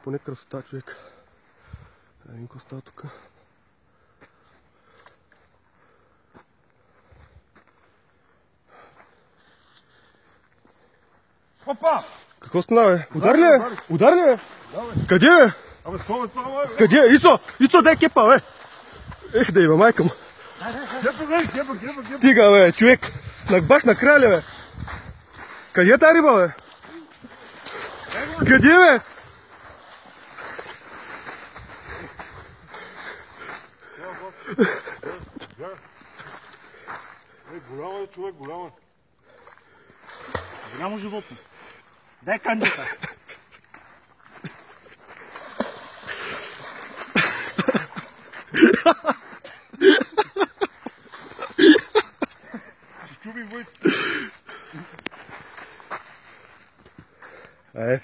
Поне красота, човек. Един какво става тук. Опа! Какво стана, бе? Удар ли, бе? Удар ли, бе? Къде, бе? Абе, това бе? Къде? Ицо, дай кепа, бе! Ех, да има майка му. Геба. Стига, бе, човек. Баш на краля, бе. Къде е тази риба, бе? Къде, бе? Голяма е, човек, голяма. Голямо животно. Дай канджата. Чуби войт. Е.